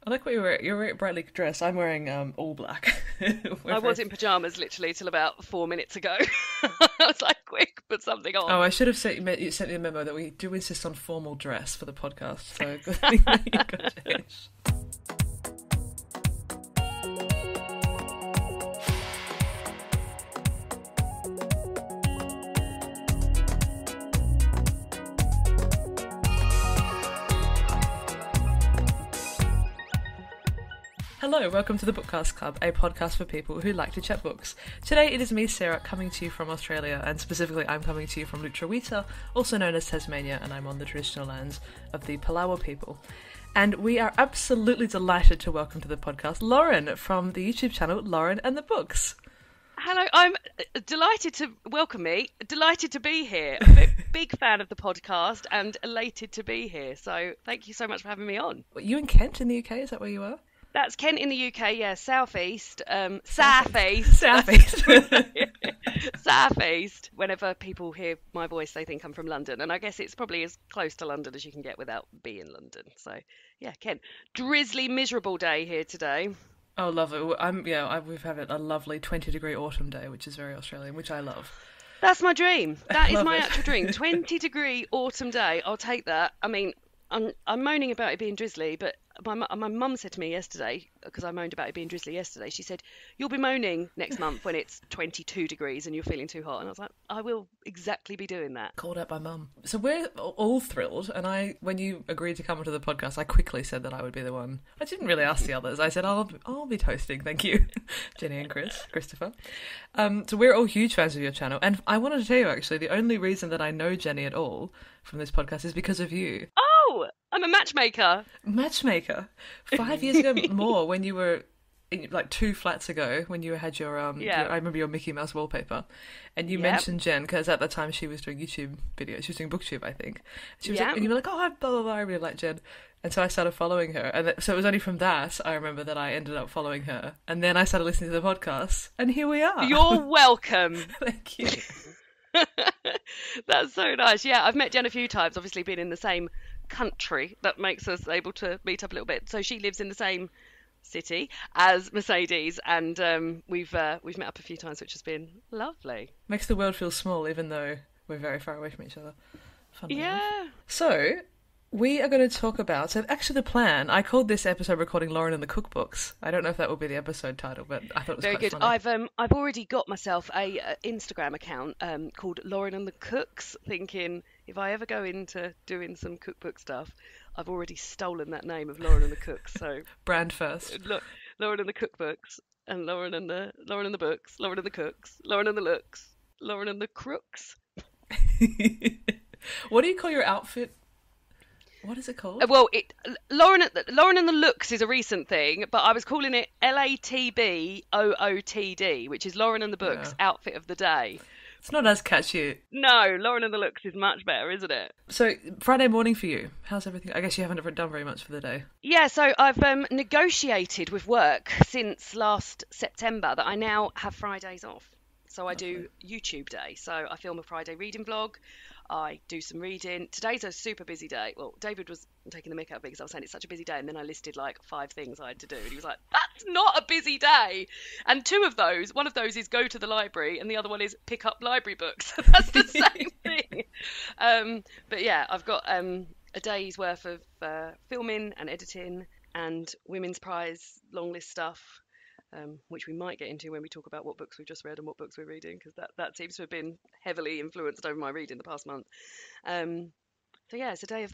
I like what you're wearing. You're very brightly dressed. I'm wearing all black. I was in pyjamas literally till about 4 minutes ago. I was like, quick, put something on. Oh, I should have sent you a memo that we do insist on formal dress for the podcast. So good thing that you got changed. Hello, welcome to the Bookcast Club, a podcast for people who like to chat books. Today it is me, Sarah, coming to you from Australia, and specifically I'm coming to you from Lutruwita, also known as Tasmania, and I'm on the traditional lands of the Palawa people. And we are absolutely delighted to welcome to the podcast Lauren from the YouTube channel Lauren and the Books. Hello, I'm delighted to welcome me, delighted to be here. I'm a big fan of the podcast and elated to be here. So thank you so much for having me on. Are you in Kent in the UK? Is that where you are? That's Kent in the UK, yeah, southeast. Southeast. Southeast. Whenever people hear my voice, they think I'm from London, and I guess it's probably as close to London as you can get without being London. So, yeah, Kent. Drizzly, miserable day here today. Oh, lovely. We've had a lovely 20-degree autumn day, which is very Australian, which I love. That's my dream. That is my it. actual dream. 20-degree autumn day. I'll take that. I mean, I'm moaning about it being drizzly, but my mum said to me yesterday, because I moaned about it being drizzly yesterday, she said, you'll be moaning next month when it's 22 degrees and you're feeling too hot. And I was like, I will exactly be doing that. Called out by mum. So we're all thrilled, and when you agreed to come onto the podcast, I quickly said that I would be the one. I didn't really ask the others. I said, I'll be hosting, thank you. Jenny and Christopher. So we're all huge fans of your channel, and I wanted to tell you, actually, the only reason that I know Jenny at all from this podcast is because of you. Oh, I'm a matchmaker. Matchmaker. 5 years ago more, when you were like 2 flats ago, when you had your I remember your Mickey Mouse wallpaper, and you mentioned Jen, because at the time she was doing YouTube videos. She was doing BookTube, I think. She was like, and you were like, oh, blah blah blah, I really like Jen. And so I started following her, and so it was only from that I remember that I ended up following her, and then I started listening to the podcast, and here we are. You're welcome. Thank you. That's so nice. Yeah, I've met Jen a few times, obviously being in the same country. That makes us able to meet up a little bit. So she lives in the same city as Mercedes, and we've met up a few times, which has been lovely. Makes the world feel small, even though we're very far away from each other. Fun enough. Yeah. So we are going to talk about, so actually the plan, I called this episode recording Lauren and the Cookbooks. I don't know if that will be the episode title, but I thought it was very quite good. funny. I've already got myself a Instagram account called Lauren and the Cooks, thinking if I ever go into doing some cookbook stuff, I've already stolen that name of Lauren and the Cooks. So brand first. Lauren and the Cookbooks, and Lauren and the Books, Lauren and the Cooks, Lauren and the Looks, Lauren and the Crooks. What do you call your outfit? What is it called? Well, Lauren and the Looks is a recent thing, but I was calling it LATBOOTD, which is Lauren and the Books outfit of the day. It's not as catchy. No, Lauren and the Looks is much better, isn't it? So, Friday morning for you. How's everything? I guess you haven't done very much for the day. Yeah, so I've negotiated with work since last September that I now have Fridays off. So I do YouTube day. So I film a Friday reading vlog. I do some reading. Today's a super busy day. Well, David was taking the mick out of me because I was saying it's such a busy day, and then I listed like 5 things I had to do, and he was like, that's not a busy day. And one of those is go to the library, and the other one is pick up library books. That's the same thing. But yeah, I've got a day's worth of filming and editing and Women's Prize long list stuff. Which we might get into when we talk about what books we've just read and what books we're reading, because that seems to have been heavily influenced over my reading the past month. So yeah, it's a day of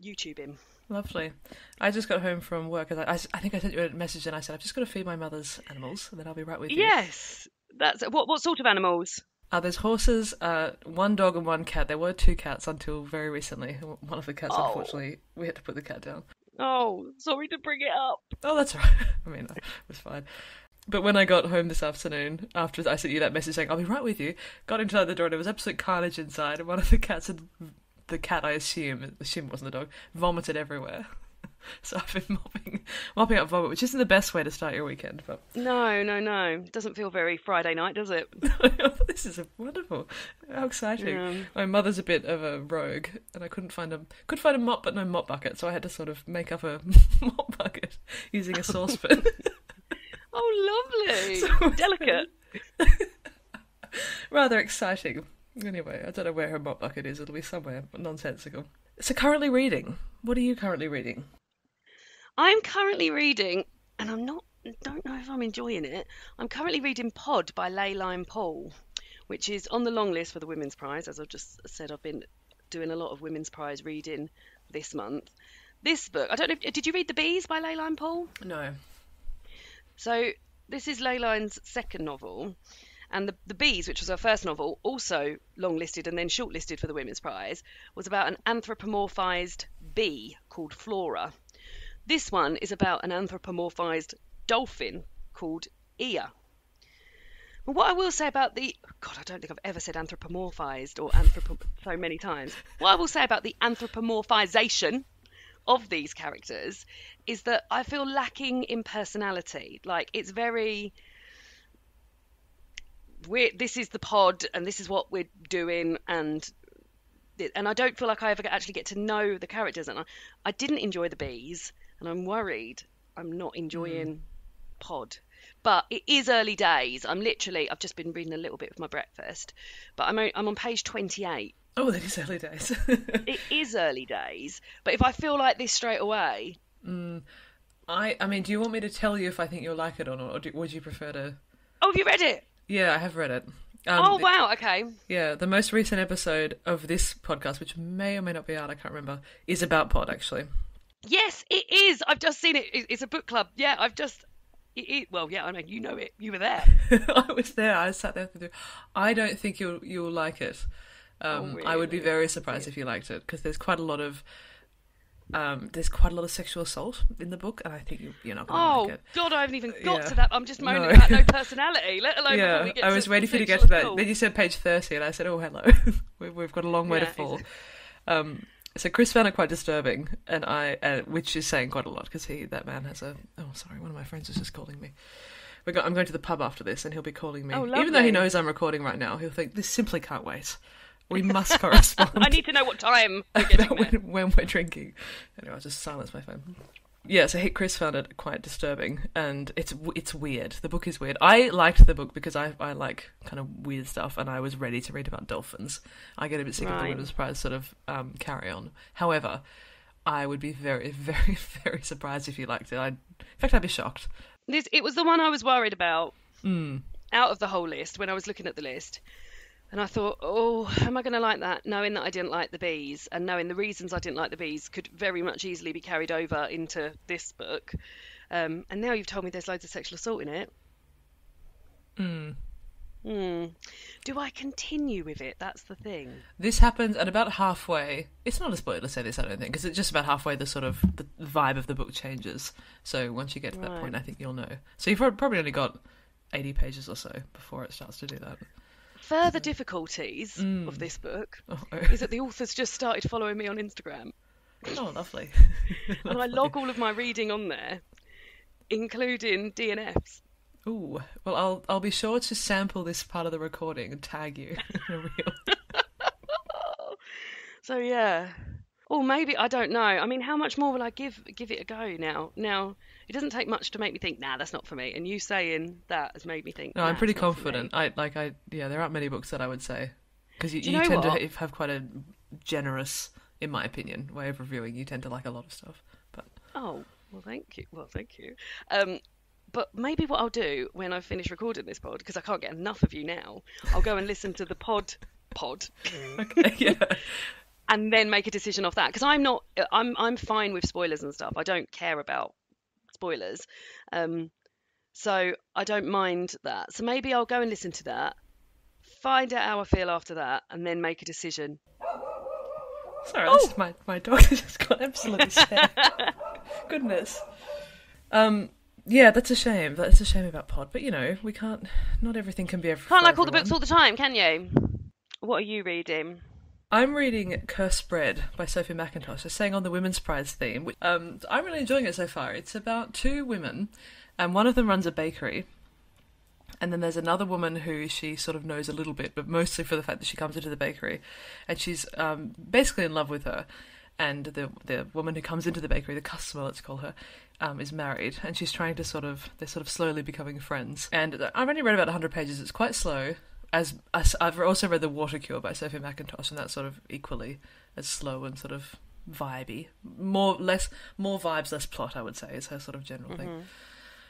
YouTubing. Lovely. I just got home from work, and I think I sent you a message, and I said, I've just got to feed my mother's animals, and then I'll be right with you. Yes. That's what sort of animals? There's horses, 1 dog and 1 cat. There were 2 cats until very recently. One of the cats, unfortunately, we had to put the cat down. Oh, sorry to bring it up. Oh, that's all right. I mean, it was fine. But when I got home this afternoon, after I sent you that message saying, I'll be right with you, got inside the door and there was absolute carnage inside, and one of the cats the cat, I assume it wasn't the dog, vomited everywhere. So I've been mopping up vomit, which isn't the best way to start your weekend. But No. It doesn't feel very Friday night, does it? This is wonderful. How exciting. Yeah. My mother's a bit of a rogue, and I couldn't find a mop, but no mop bucket, so I had to sort of make up a mop bucket. using a saucepan. Oh, lovely. So delicate. Rather exciting. Anyway, I don't know where her mop bucket is. It'll be somewhere nonsensical. So currently reading. What are you currently reading? I'm currently reading, and don't know if I'm enjoying it. I'm currently reading Pod by Lalline Paul, which is on the long list for the Women's Prize. As I've just said, I've been doing a lot of Women's Prize reading this month. This book, I don't know, did you read The Bees by Lalline Paul? No. So this is Lalline's second novel. And the Bees, which was her first novel, also long-listed and then shortlisted for the Women's Prize, was about an anthropomorphised bee called Flora. This one is about an anthropomorphised dolphin called Iyer. Well, what I will say about I don't think I've ever said anthropomorphised or so many times. What I will say about the anthropomorphisation of these characters is that I feel lacking in personality. Like, it's very... this is the pod and this is what we're doing, and I don't feel like I ever actually get to know the characters, and I didn't enjoy The Bees, and I'm worried I'm not enjoying Pod. But it is early days. I've just been reading a little bit of my breakfast, but I'm on page 28. Oh, that is early days. It is early days, but if I feel like this straight away... I mean, do you want me to tell you if I think you'll like it or not, or would you prefer to... Oh, have you read it? Yeah, I have read it. Wow, okay. Yeah, the most recent episode of this podcast, which may or may not be out, I can't remember, is about Pod, actually. Yes, it is. I've just seen it. It's a book club. Yeah, well, yeah, I know, you know it. You were there. I was there. I sat there. I don't think you'll like it. Really? I would be very surprised if you liked it, because there's quite a lot of sexual assault in the book, and I think you're not going to like it. Oh, God, I haven't even got to that. I'm just moaning about no personality, let alone before we get I was waiting for you to get to that. Cool. Then you said page 30, and I said, oh, hello. We've got a long way to fall. So Chris found it quite disturbing, and which is saying quite a lot, because that man has a... Oh, sorry, one of my friends is just calling me. I'm going to the pub after this, and he'll be calling me. Oh, lovely. Even though he knows I'm recording right now, he'll think, this simply can't wait. We must correspond. I need to know what time we're getting there. when we're drinking. Anyway, I'll just silence my phone. Yeah, so Chris found it quite disturbing, and it's weird. The book is weird. I liked the book because I like kind of weird stuff, and I was ready to read about dolphins. I get a bit sick of the Women's Prize sort of carry on. However, I would be very, very, very surprised if you liked it. In fact, I'd be shocked. It was the one I was worried about out of the whole list when I was looking at the list. And I thought, oh, am I going to like that? Knowing that I didn't like The Bees, and knowing the reasons I didn't like The Bees could very much easily be carried over into this book. And now you've told me there's loads of sexual assault in it. Do I continue with it? That's the thing. This happens at about halfway. It's not a spoiler to say this, I don't think, because it's just about halfway the vibe of the book changes. So once you get to that point, I think you'll know. So you've probably only got 80 pages or so before it starts to do that. Further difficulties of this book is that the author's just started following me on Instagram. Oh, lovely. And I log all of my reading on there, including DNFs. Ooh, well, I'll be sure to sample this part of the recording and tag you in a reel. So yeah. Or maybe, I don't know. I mean, how much more will I give it a go now? Now, it doesn't take much to make me think, nah, that's not for me. And you saying that has made me think, no, I'm pretty confident. There aren't many books that I would say. Because you tend to have quite a generous, in my opinion, way of reviewing. You tend to like a lot of stuff. But oh, well, thank you. But maybe what I'll do when I finish recording this pod, because I can't get enough of you now, I'll go and listen to the pod. Okay, yeah. And then make a decision off that, because I'm fine with spoilers and stuff. I don't care about spoilers, so I don't mind that. So maybe I'll go and listen to that, find out how I feel after that, and then make a decision. Sorry, this is my dog has just got absolutely scared. Goodness. Yeah, that's a shame. That's a shame about Pod, but we can't. Not everything can be everything. Can't like all the books all the time, can you? What are you reading? I'm reading Cursed Bread by Sophie Mackintosh. It's staying on the Women's Prize theme. I'm really enjoying it so far. It's about two women, and one of them runs a bakery, and then there's another woman who she sort of knows a little bit, but mostly for the fact that she comes into the bakery, and she's basically in love with her. and the woman who comes into the bakery, the customer, let's call her, is married, and she's trying to they're sort of slowly becoming friends. And I've only read about 100 pages. It's quite slow. As I've also read The Water Cure by Sophie Mackintosh, and that's sort of equally as slow and sort of vibey. More vibes, less plot, I would say, is her sort of general thing.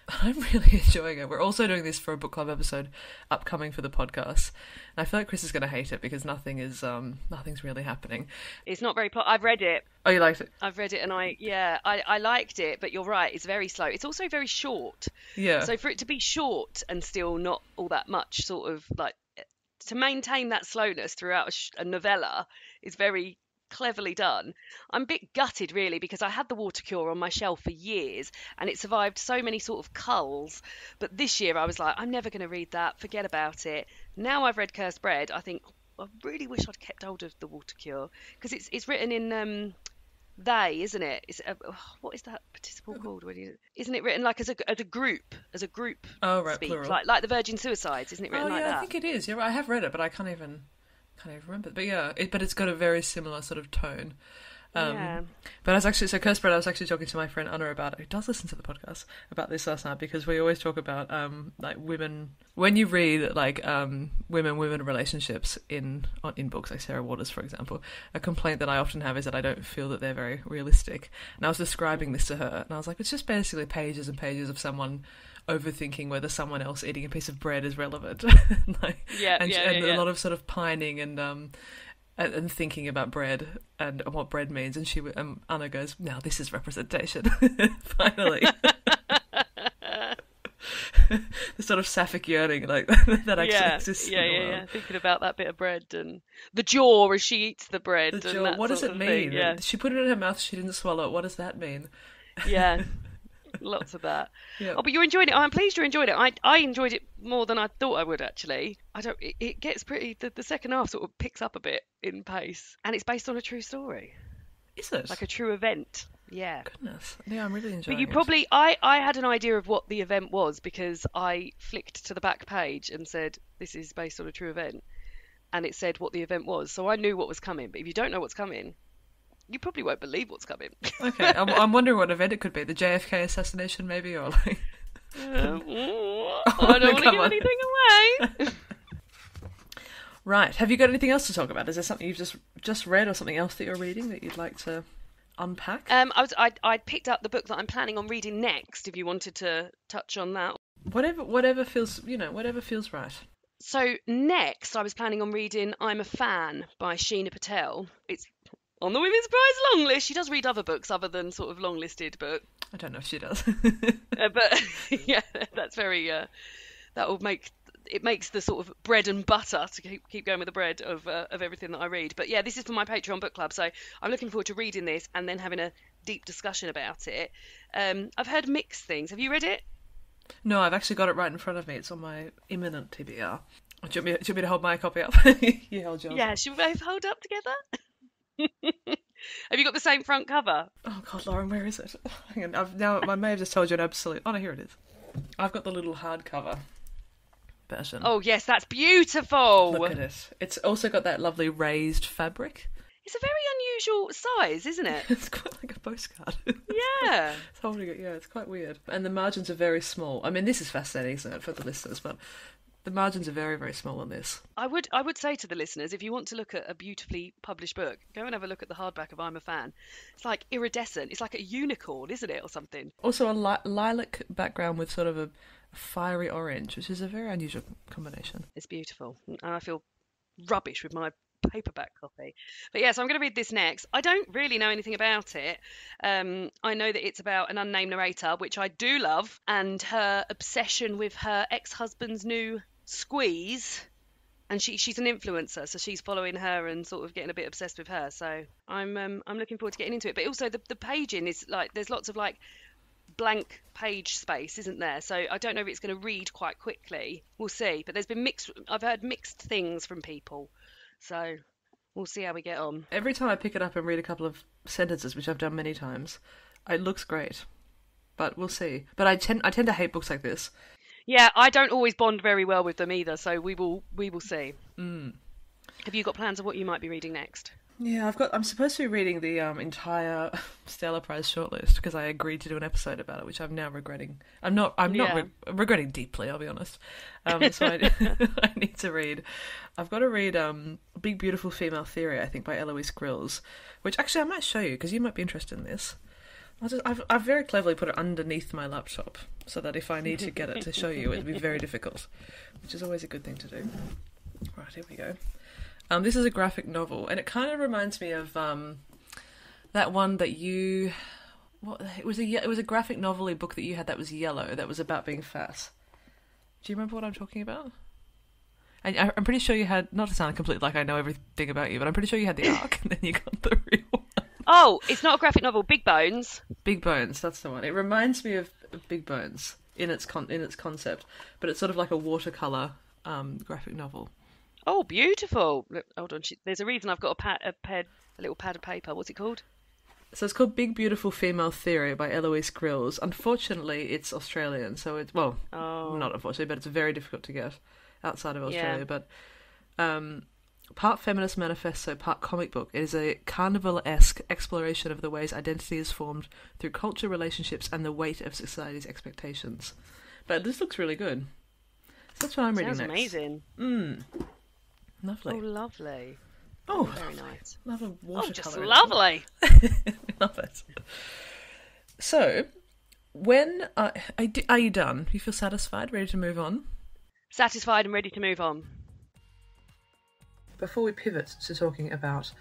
I'm really enjoying it. We're also doing this for a book club episode upcoming for the podcast. And I feel like Chris is going to hate it because nothing's really happening. It's not very plot. I've read it. Oh, you liked it? I've read it, and I liked it, but you're right. It's very slow. It's also very short. Yeah. So for it to be short and still not all that much, sort of like to maintain that slowness throughout a novella is very cleverly done. I'm a bit gutted really, because I had The Water Cure on my shelf for years and it survived so many sort of culls, but this year I was like, I'm never going to read that, forget about it. Now I've read Cursed Bread, I think I really wish I'd kept hold of The Water Cure, because it's written in they, isn't it? It's what is that participle called? Isn't it written like as a group? Oh, right, speak, plural. like the Virgin Suicides, isn't it written like that? I think it is. You're right. I have read it, but I can't even remember. But yeah, but it's got a very similar sort of tone. Yeah. But I was actually, so Cursed Bread, I was actually talking to my friend Anna about it, who does listen to the podcast, about this last night, because we always talk about like women, when you read like women relationships in books, like Sarah Waters, for example, a complaint that I often have is that I don't feel that they're very realistic. And I was describing this to her, and I was like, it's just basically pages and pages of someone overthinking whether someone else eating a piece of bread is relevant. And a lot of sort of pining and thinking about bread and what bread means. And Anna goes, now this is representation. Finally. The sort of sapphic yearning like that actually exists in the world. Thinking about that bit of bread and the jaw as she eats the bread. The jaw, and what does it mean? Yeah. She put it in her mouth, she didn't swallow it. What does that mean? Yeah. Lots of that. Yeah. Oh, but you enjoyed it. I'm pleased you enjoyed it. I enjoyed it more than I thought I would, actually. It gets pretty. The second half sort of picks up a bit in pace, and it's based on a true story. Is it? Like a true event. Yeah. Goodness. Yeah, I'm really enjoying it. But you it. probably, I had an idea of what the event was because I flicked to the back page and said, this is based on a true event. And it said what the event was. So I knew what was coming. But if you don't know what's coming, you probably won't believe what's coming. Okay, I'm wondering what event it could be. The JFK assassination, maybe, or like. I don't want to give anything away. Right. Have you got anything else to talk about? Is there something you've just read, or something else that you're reading that you'd like to unpack? I picked up the book that I'm planning on reading next. If you wanted to touch on that. Whatever feels right. So next, I was planning on reading "I'm a Fan" by Sheena Patel. It's on the Women's Prize long list. She does read other books other than sort of long listed, but I don't know if she does. but yeah, that's very. That will make it makes the sort of bread and butter to keep going with the bread of everything that I read. But yeah, this is for my Patreon book club, so I'm looking forward to reading this and then having a deep discussion about it. I've heard mixed things. Have you read it? No, I've actually got it right in front of me. It's on my imminent TBR. Do you want me to hold my copy up? You held yours. Yeah, should we both hold up together? Have you got the same front cover? Oh God, Lauren, where is it? Hang on, I may have just told you an absolute. Oh no, here it is. I've got the little hardcover version. Oh yes, that's beautiful. Look at it. It's also got that lovely raised fabric. It's a very unusual size, isn't it? It's quite like a postcard. Yeah. It's holding it. Yeah, it's quite weird. And the margins are very small. I mean, this is fascinating, isn't it, for the listeners? But the margins are very, very small on this. I would say to the listeners, if you want to look at a beautifully published book, go and have a look at the hardback of I'm a Fan. It's like iridescent. It's like a unicorn, isn't it, or something? Also a lilac background with sort of a fiery orange, which is a very unusual combination. It's beautiful. And I feel rubbish with my paperback copy. But yes, I'm going to read this next. I don't really know anything about it. I know that it's about an unnamed narrator, which I do love, and her obsession with her ex-husband's new squeeze, and she's an influencer, so she's following her and sort of getting a bit obsessed with her. So I'm looking forward to getting into it. But also the paging is like, there's lots of like blank page space, isn't there? So I don't know if it's going to read quite quickly. We'll see. But I've heard mixed things from people, so we'll see how we get on. Every time I pick it up and read a couple of sentences, which I've done many times, it looks great. But we'll see. But I tend to hate books like this. Yeah, I don't always bond very well with them either, so we will see. Mm. Have you got plans of what you might be reading next? Yeah, I'm supposed to be reading the entire Stellar Prize shortlist because I agreed to do an episode about it, which I'm now regretting. I'm not regretting deeply, I'll be honest. So I need to read. I've got to read Big Beautiful Female Theory, I think, by Eloise Grills, which actually I might show you because you might be interested in this. I've very cleverly put it underneath my laptop so that if I need to get it to show you, it'd be very difficult, which is always a good thing to do. Right, here we go. This is a graphic novel, and it kind of reminds me of that one that you... It was a graphic novel-y book that you had that was yellow, that was about being fat. Do you remember what I'm talking about? And I'm pretty sure you had, not to sound completely like I know everything about you, but I'm pretty sure you had the arc, and then you got the real one. Oh, it's not a graphic novel, Big Bones. Big Bones, that's the one. It reminds me of Big Bones in its concept, but it's sort of like a watercolour graphic novel. Oh, beautiful. Look, hold on. There's a reason I've got a little pad of paper. What's it called? So it's called Big Beautiful Female Theory by Eloise Grills. Unfortunately, it's Australian, so it's... Well, not unfortunately, but it's very difficult to get outside of Australia. Yeah. But part feminist manifesto, part comic book. It is a carnival-esque exploration of the ways identity is formed through culture, relationships, and the weight of society's expectations. But this looks really good. So that's what I'm reading next. Sounds amazing. Lovely. Oh, lovely. Oh, very nice. Love a watercolour. Oh, just lovely. Love it. So, when are you done? You feel satisfied, ready to move on? Satisfied and ready to move on. Before we pivot to talking about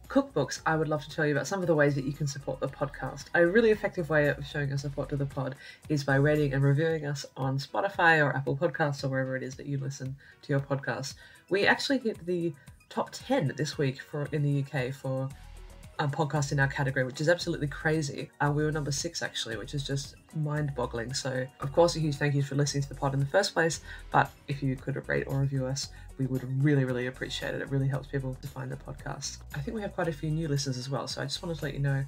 cookbooks, I would love to tell you about some of the ways that you can support the podcast. A really effective way of showing your support to the pod is by rating and reviewing us on Spotify or Apple Podcasts or wherever it is that you listen to your podcast. We actually hit the top 10 this week in the UK for podcast in our category, which is absolutely crazy. We were number 6 actually, which is just mind-boggling. So, of course, a huge thank you for listening to the pod in the first place. But if you could rate or review us, we would really, really appreciate it. It really helps people to find the podcast. I think we have quite a few new listeners as well. So I just wanted to let you know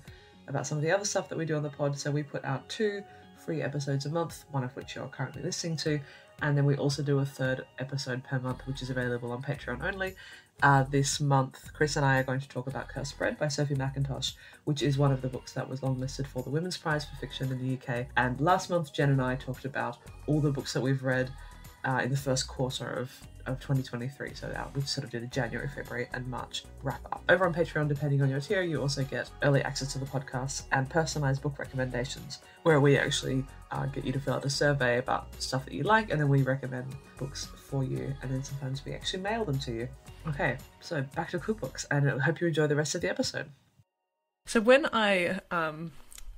about some of the other stuff that we do on the pod. So we put out 2 free episodes a month, one of which you're currently listening to. And then we also do a 3rd episode per month, which is available on Patreon only. This month, Chris and I are going to talk about Cursed Bread by Sophie Mackintosh, which is one of the books that was longlisted for the Women's Prize for Fiction in the UK. And last month, Jen and I talked about all the books that we've read in the first quarter of 2023. So we sort of did a January, February and March wrap up. Over on Patreon, depending on your tier, you also get early access to the podcast and personalised book recommendations, where we actually get you to fill out a survey about stuff that you like, and then we recommend books for you, and then sometimes we actually mail them to you. Okay, so back to cookbooks, and I hope you enjoy the rest of the episode. So when I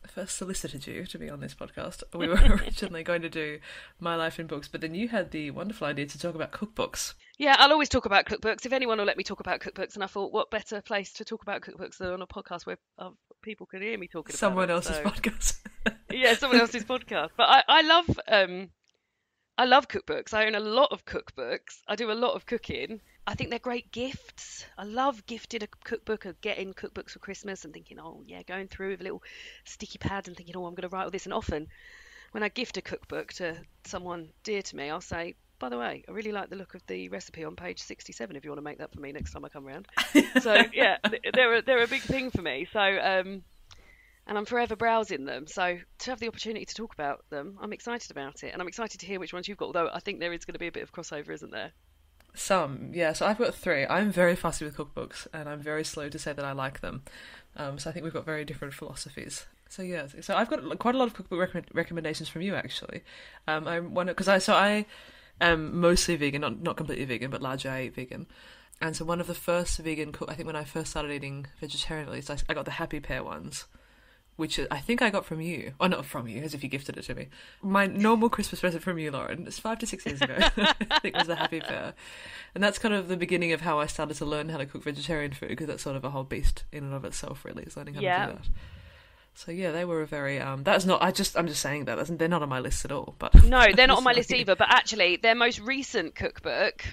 first solicited you to be on this podcast, we were originally going to do My Life in Books, but then you had the wonderful idea to talk about cookbooks. Yeah, I'll always talk about cookbooks. If anyone will let me talk about cookbooks, and I thought, what better place to talk about cookbooks than on a podcast where people can hear me talking about someone else's podcast. Yeah, someone else's podcast. But I love cookbooks. I own a lot of cookbooks. I do a lot of cooking. I think they're great gifts. I love gifting a cookbook or getting cookbooks for Christmas and thinking, oh yeah, going through with little sticky pads and thinking, oh, I'm going to write all this. And often when I gift a cookbook to someone dear to me, I'll say, by the way, I really like the look of the recipe on page 67 if you want to make that for me next time I come around. So yeah, they're a big thing for me. So and I'm forever browsing them. So to have the opportunity to talk about them, I'm excited about it. And I'm excited to hear which ones you've got, although I think there is going to be a bit of crossover, isn't there? Some, yeah. So I've got 3. I'm very fussy with cookbooks, and I'm very slow to say that I like them. So I think we've got very different philosophies. So yeah, so I've got quite a lot of cookbook recommendations from you actually. I am mostly vegan, not completely vegan, but largely I eat vegan. And so one of the first vegan I think when I first started eating vegetarian, at least, I got the Happy Pear ones, which I think I got from you. Oh, not from you, as if you gifted it to me. My normal Christmas present from you, Lauren, it's 5 to 6 years ago, I think, was the Happy Pear. And that's kind of the beginning of how I started to learn how to cook vegetarian food, because that's sort of a whole beast in and of itself, really, is learning how to do that. So yeah, they were a very that's not. I'm just saying that they're not on my list at all. But no, they're not on my list either. But actually, their most recent cookbook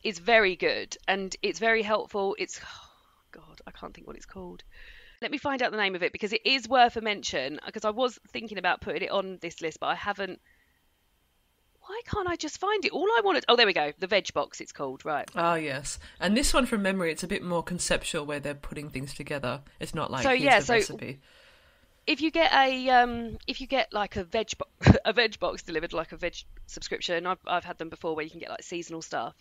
is very good and it's very helpful. It's God, I can't think what it's called. Let me find out the name of it because it is worth a mention. Because I was thinking about putting it on this list, but I haven't. Why can't I just find it? All I wanted... Oh, there we go. The veg box, it's called, right. Oh, yes. And this one, from memory, it's a bit more conceptual where they're putting things together. It's not like, here's the recipe. If you get like a veg box delivered, like a veg subscription, I've had them before where you can get like seasonal stuff.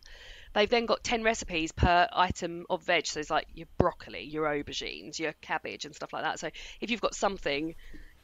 They've then got 10 recipes per item of veg. So it's like your broccoli, your aubergines, your cabbage and stuff like that. So if you've got something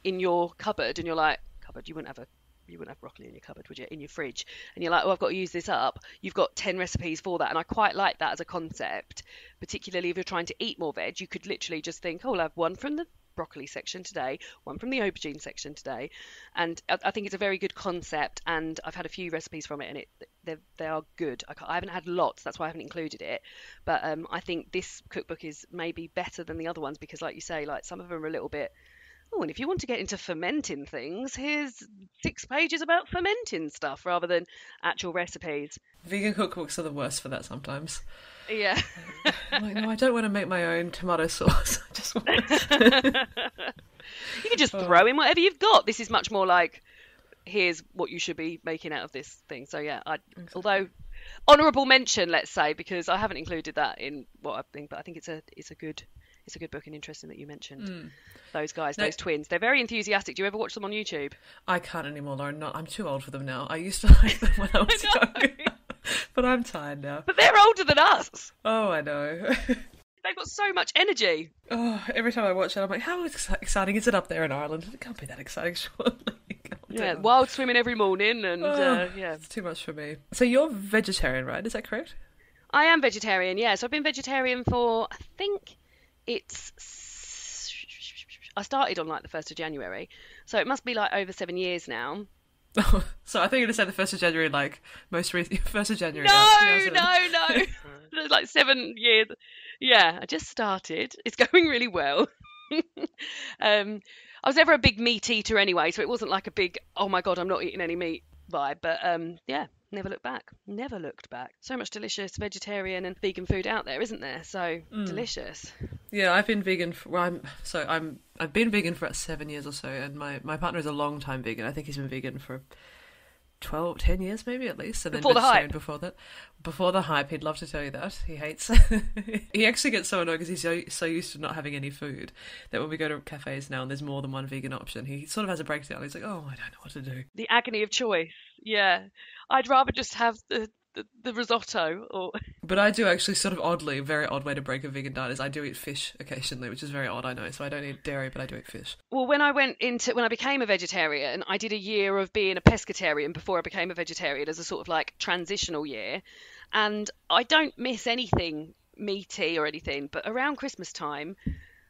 in your cupboard and you're like, you wouldn't have broccoli in your cupboard, would you? In your fridge. And you're like, oh, I've got to use this up. You've got 10 recipes for that. And I quite like that as a concept, particularly if you're trying to eat more veg. You could literally just think, oh, I'll have one from the broccoli section today, one from the aubergine section today. And I think it's a very good concept, and I've had a few recipes from it, and they are good. I haven't had lots, that's why I haven't included it, but I think this cookbook is maybe better than the other ones, because like you say, like some of them are a little bit, oh, and if you want to get into fermenting things, here's 6 pages about fermenting stuff rather than actual recipes. Vegan cookbooks are the worst for that sometimes. Yeah. I'm like, no, I don't want to make my own tomato sauce. I just want You can just throw in whatever you've got. This is much more like, here's what you should be making out of this thing. So yeah, although honourable mention, let's say, because I haven't included that in what I think, but I think it's a good book, and interesting that you mentioned those guys, those twins. They're very enthusiastic. Do you ever watch them on YouTube? I can't anymore, Lauren. I'm too old for them now. I used to like them when I was younger. But I'm tired now. But they're older than us. Oh, I know. They've got so much energy. Oh, every time I watch it, I'm like, how exciting is it up there in Ireland? It can't be that exciting, surely. Yeah, wild swimming every morning, and yeah. It's too much for me. So you're vegetarian, right? Is that correct? I am vegetarian, yeah. So I've been vegetarian for, I think I started on like the 1st of January. So it must be like over 7 years now. So I think you're going to say the 1st of January, like most recent 1st of January. No. Like 7 years. Yeah, I just started. It's going really well. I was never a big meat eater anyway, so it wasn't like a big, oh my God, I'm not eating any meat vibe. But yeah, never looked back. So much delicious vegetarian and vegan food out there, isn't there? So delicious. Yeah, I've been vegan I've been vegan for about 7 years or so, and my partner is a long time vegan. I think he's been vegan for 10 years maybe at least, and before then vegetarian before the hype. He'd love to tell you that he hates he actually gets so annoyed because he's so used to not having any food that when we go to cafes now and there's more than one vegan option, he sort of has a breakdown. He's like, oh, I don't know what to do. The agony of choice. Yeah, I'd rather just have the risotto. But I do actually, sort of oddly, a very odd way to break a vegan diet is I do eat fish occasionally, which is very odd, I know. So I don't eat dairy, but I do eat fish. Well, when I became a vegetarian, I did a year of being a pescatarian before I became a vegetarian as a sort of like transitional year. And I don't miss anything meaty or anything, but around Christmas time,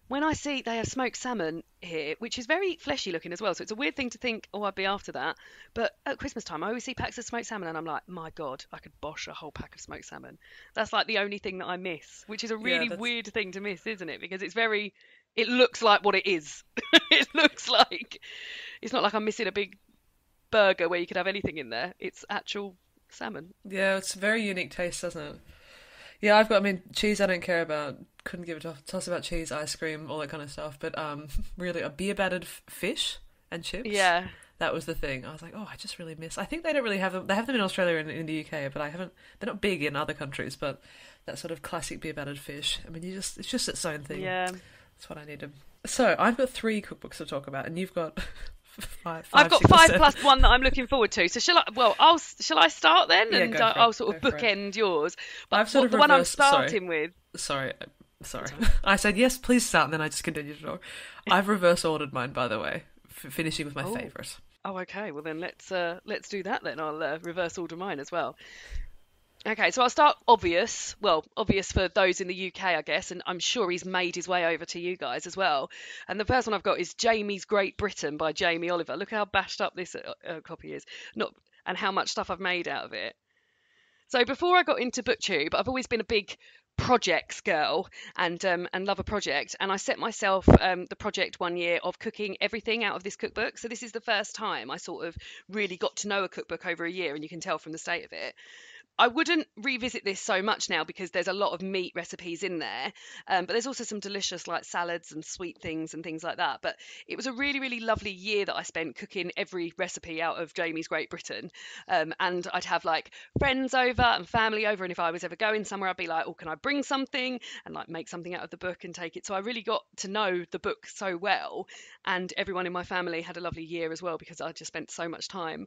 when I see they have smoked salmon here, which is very fleshy looking as well, so it's a weird thing to think, oh, I'd be after that. But at Christmas time, I always see packs of smoked salmon, and I'm like, my God, I could bosh a whole pack of smoked salmon. That's like the only thing that I miss, which is a really weird thing to miss, isn't it? Because it looks like what it is. It looks like, it's not like I'm missing a big burger where you could have anything in there. It's actual salmon. Yeah, it's a very unique taste, doesn't it? Yeah, cheese I don't care about. Couldn't give a toss about cheese, ice cream, all that kind of stuff. But really, a beer battered fish and chips. Yeah, that was the thing. I was like, oh, I just really miss. I think they don't really have them. They have them in Australia and in the UK, but I haven't. They're not big in other countries. But that sort of classic beer battered fish. I mean, it's just its own thing. Yeah, that's what I needed. So I've got 3 cookbooks to talk about, and you've got. I've got 5 plus 1 that I'm looking forward to. So shall I start then, and I'll sort of bookend yours. But I've sort of the one I'm starting with. Sorry. I said yes, please start, and then I just continued to talk. I've reverse ordered mine, by the way, finishing with my favourite. Oh, okay. Well then let's do that then. I'll reverse order mine as well. Okay, so I'll start obvious. Well, obvious for those in the UK, I guess, and I'm sure he's made his way over to you guys as well. And the first one I've got is Jamie's Great Britain by Jamie Oliver. Look how bashed up this copy is, and how much stuff I've made out of it. So before I got into BookTube, I've always been a big projects girl and love a project, and I set myself the project one year of cooking everything out of this cookbook. So this is the first time I sort of really got to know a cookbook over a year, and you can tell from the state of it. I wouldn't revisit this so much now because there's a lot of meat recipes in there, but there's also some delicious like salads and sweet things and things like that. But it was a really, really lovely year that I spent cooking every recipe out of Jamie's Great Britain, and I'd have like friends over and family over, and if I was ever going somewhere, I'd be like, oh, can I bring something, and like make something out of the book and take it. So I really got to know the book so well, and everyone in my family had a lovely year as well because I just spent so much time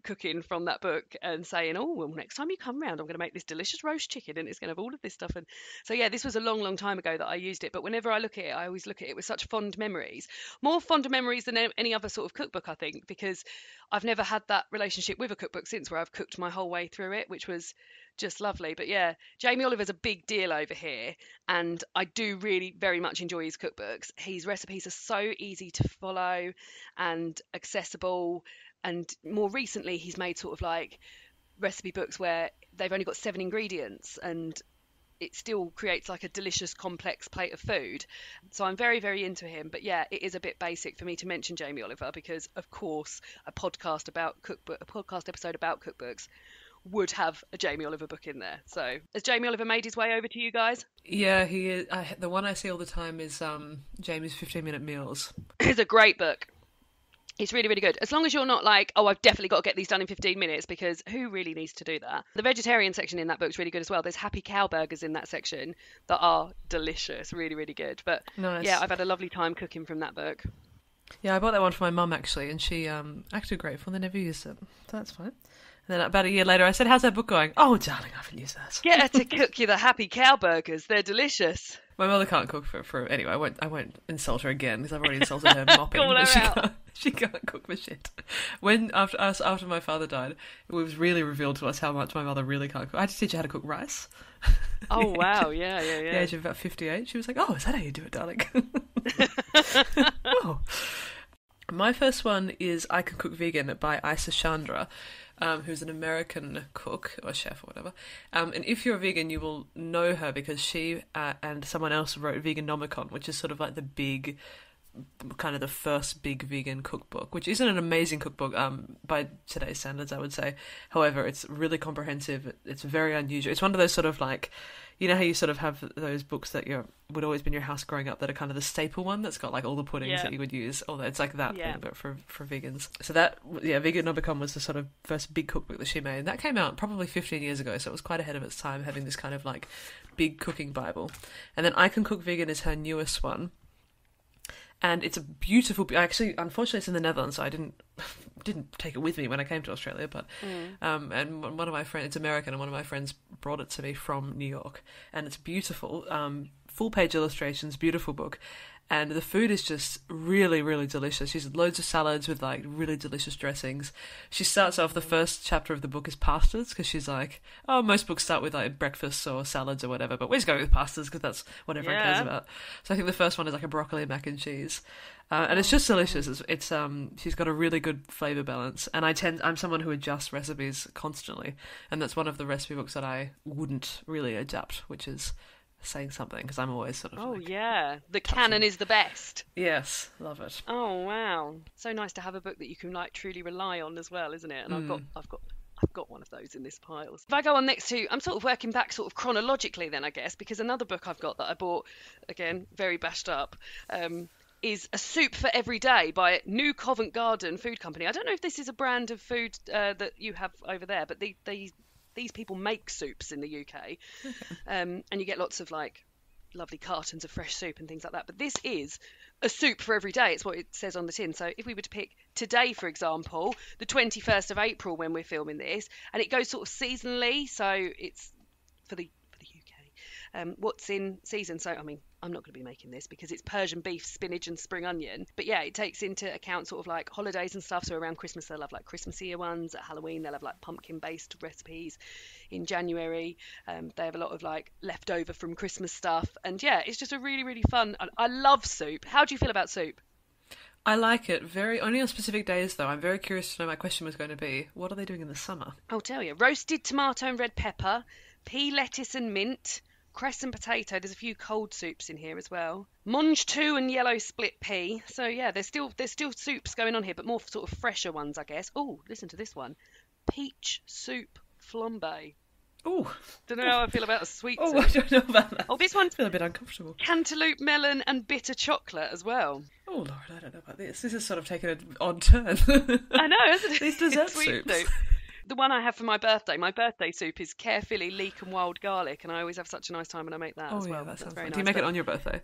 cooking from that book and saying, oh, well, next time you come round, I'm going to make this delicious roast chicken and it's going to have all of this stuff. And so, yeah, this was a long, long time ago that I used it. But whenever I look at it, I always look at it with such fond memories, more fonder memories than any other sort of cookbook, I think, because I've never had that relationship with a cookbook since where I've cooked my whole way through it, which was just lovely. But yeah, Jamie Oliver's a big deal over here, and I do really very much enjoy his cookbooks. His recipes are so easy to follow and accessible, and more recently he's made sort of like recipe books where they've only got 7 ingredients and it still creates like a delicious complex plate of food. So I'm very, very into him. But yeah, it is a bit basic for me to mention Jamie Oliver because of course a podcast episode about cookbooks would have a Jamie Oliver book in there. So has Jamie Oliver made his way over to you guys? Yeah, he is. The one I see all the time is Jamie's 15-minute meals. It's a great book. It's really, really good. As long as you're not like, oh, I've definitely got to get these done in 15 minutes, because who really needs to do that? The vegetarian section in that book's really good as well. There's happy cow burgers in that section that are delicious, really, really good. But nice. Yeah, I've had a lovely time cooking from that book. Yeah, I bought that one for my mum actually, and she acted grateful. They never used it, so that's fine. And then about a year later, I said, "How's that book going?" "Oh, darling, I haven't used that." Get her to cook you the happy cow burgers. They're delicious. My mother can't cook for anyway. I won't insult her again because I've already insulted her mopping. Call her out. She can't cook for shit. When after my father died, it was really revealed to us how much my mother really can't cook. I had to teach her how to cook rice. Oh wow, yeah. The age of about 58, she was like, "Oh, is that how you do it, darling?" Oh. My first one is I Can Cook Vegan by Chandra, who's an American cook or chef or whatever. And if you're a vegan, you will know her because she and someone else wrote Veganomicon, which is sort of like the big, kind of the first big vegan cookbook, which isn't an amazing cookbook by today's standards, I would say. However, it's really comprehensive. It's very unusual. It's one of those sort of like, you know how you sort of have those books that would always be in your house growing up that are kind of the staple one that's got like all the puddings that you would use. Although it's like that thing, but for vegans. So that, Veganomicon was the sort of first big cookbook that she made. And that came out probably 15 years ago, so it was quite ahead of its time, having this kind of like big cooking Bible. And then I Can Cook Vegan is her newest one. And it's a beautiful. Actually, unfortunately, it's in the Netherlands, so I didn't take it with me when I came to Australia. But and one of my friends, it's American, and one of my friends brought it to me from New York, and it's beautiful. Full page illustrations, beautiful book, and the food is just really, really delicious. She's loads of salads with like really delicious dressings. She starts off, the first chapter of the book is pastas, because she's like, oh, most books start with like breakfasts or salads or whatever, but we're just going with pastas because that's what everyone cares about. So I think the first one is like a broccoli and mac and cheese. And it's just delicious. It's she's got a really good flavour balance, and I'm someone who adjusts recipes constantly, and that's one of the recipe books that I wouldn't really adapt, which is saying something, because I'm always sort of the canon is the best. Yes, love it. Oh wow, so nice to have a book that you can like truly rely on as well, isn't it? And I've got one of those in this pile. If I go on next to, I'm sort of working back sort of chronologically then, I guess, because another book I've got that I bought, again very bashed up, is A Soup for Every Day by New Covent Garden Food Company. I don't know if this is a brand of food that you have over there, but these people make soups in the UK. And you get lots of like lovely cartons of fresh soup and things like that. But this is a soup for every day. It's what it says on the tin. So if we were to pick today, for example, the 21st of April when we're filming this, and it goes sort of seasonally, so it's for the UK. What's in season? So I mean, I'm not going to be making this because it's Persian beef, spinach and spring onion. But yeah, it takes into account sort of like holidays and stuff. So around Christmas, they'll have like Christmassier ones. At Halloween, they'll have like pumpkin-based recipes. In January, they have a lot of like leftover from Christmas stuff. And yeah, it's just a really, really fun. I love soup. How do you feel about soup? I like it. Only on specific days, though. I'm very curious to know. My question was going to be, what are they doing in the summer? I'll tell you. Roasted tomato and red pepper, pea, lettuce and mint, cress and potato. There's a few cold soups in here as well. Monge 2 and yellow split pea. So yeah, there's still soups going on here, but more sort of fresher ones, I guess. Oh, listen to this one. Peach soup flambe. Oh, don't know how I feel about a sweet soup. I don't know about that. Oh, this one. I feel a bit uncomfortable. Cantaloupe melon and bitter chocolate as well. Oh, Lord, I don't know about this. This has sort of taken an odd turn. I know, isn't it? These dessert soups. Soup. The one I have for my birthday soup is carefully leek and wild garlic, and I always have such a nice time when I make that as well. Yeah, that sounds very nice. nice. Do you make it on your birthday?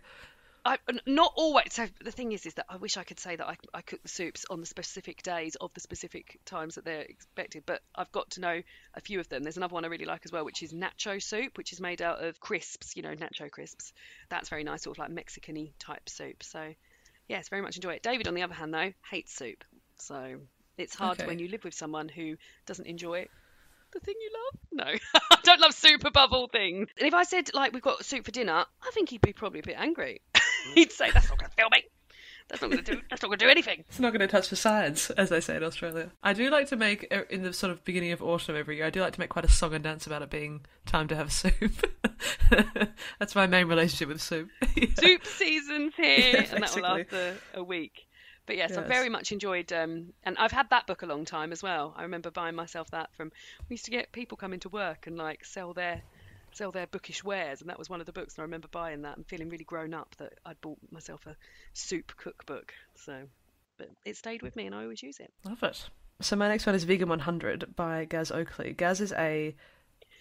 Not always. So the thing is that I wish I could say that I cook the soups on the specific days of the specific times that they're expected, but I've got to know a few of them. There's another one I really like as well, which is nacho soup, which is made out of crisps, nacho crisps. That's very nice, sort of like Mexican-y type soup. So, yes, very much enjoy it. David, on the other hand, though, hates soup. So it's hard when you live with someone who doesn't enjoy the thing you love. No, I don't love soup above all things. And if I said, we've got soup for dinner, I think he'd be probably a bit angry. He'd say, that's not going to kill me. That's not going to do anything. It's not going to touch the sides, as they say in Australia. I do like to make, in the sort of beginning of autumn every year, I do like to make quite a song and dance about it being time to have soup. That's my main relationship with soup. Yeah. Soup season's here, and that will last a week. But yes, I've very much enjoyed, and I've had that book a long time as well. I remember buying myself that we used to get people come into work and sell their bookish wares, and that was one of the books. And I remember buying that and feeling really grown up that I'd bought myself a soup cookbook. But it stayed with me, and I always use it. Love it. So my next one is Vegan 100 by Gaz Oakley. Gaz is a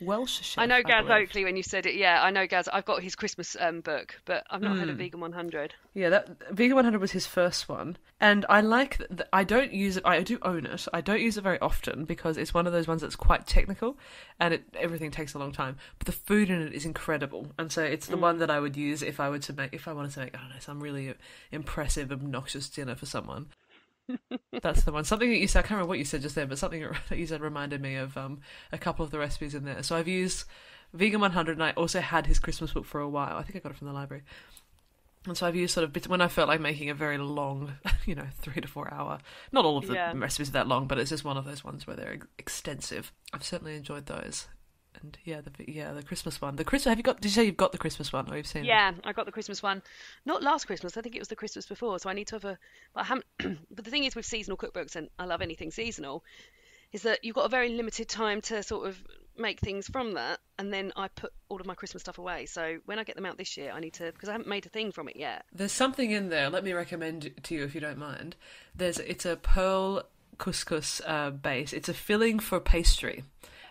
Welsh chef. I know Gaz Oakley when you said it. Yeah, I know Gaz. I've got his Christmas book, but I've not heard of Vegan 100. Yeah, that Vegan 100 was his first one, and I like that. I don't use it. I do own it. I don't use it very often because it's one of those ones that's quite technical, and everything takes a long time. But the food in it is incredible, and so it's the one that I would use if I wanted to make, I don't know, some really impressive, obnoxious dinner for someone. That's the one. Something that you said, I can't remember what you said just then, but something that you said reminded me of a couple of the recipes in there. So I've used Vegan 100, and I also had his Christmas book for a while. I think I got it from the library. And so I've used sort of bits when I felt like making a very long, 3 to 4 hour. Not all of the recipes are that long, but it's just one of those ones where they're extensive. I've certainly enjoyed those. And the Christmas one. Did you say you've got the Christmas one, or you've seen it? Yeah, I got the Christmas one. Not last Christmas, I think it was the Christmas before, so I need to have but I haven't but the thing is with seasonal cookbooks, and I love anything seasonal, is that you've got a very limited time to sort of make things from that, and then I put all of my Christmas stuff away. So when I get them out this year, I need to, because I haven't made a thing from it yet. There's something in there, let me recommend it to you if you don't mind. It's a pearl couscous base. It's a filling for pastry.